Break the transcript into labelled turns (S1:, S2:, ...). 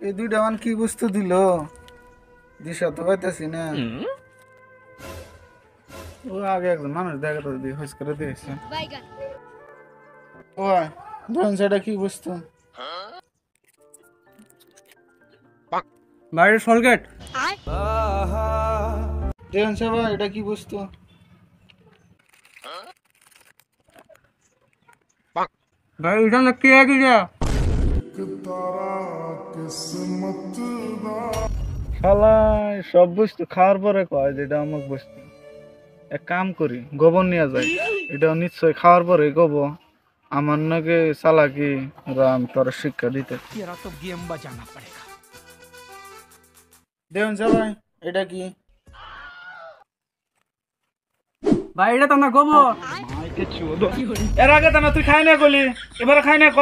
S1: এই দুইটা মান কি বস্তু দিল দিশা তো পাইতেছি না। ও আগে একজন মানুষ দেখা তো দিয়ে হইস করে দিয়েছে। ও ধরুন সেটা কি বস্তু?
S2: বাইরের সলগেট।
S1: দেখুন সবাই এটা কি বস্তু?
S2: ভাই এটা না কে গিয়া
S1: শালা সব বস্তু খাওয়ার পরে কয় যেটা অমুক বস্তু। এক কাম করি গোবর নিয়ে যাই, এটা নিশ্চয় খাওয়ার পরে গোব আমার নাকি চালাকি রাম তোর শিক্ষা দিতে। দেখুন সবাই এটা কি?
S2: ভাই এটা তো না গোবর।
S1: এর আগে তো না তুই খাই না গলি, এবারে খাই না ক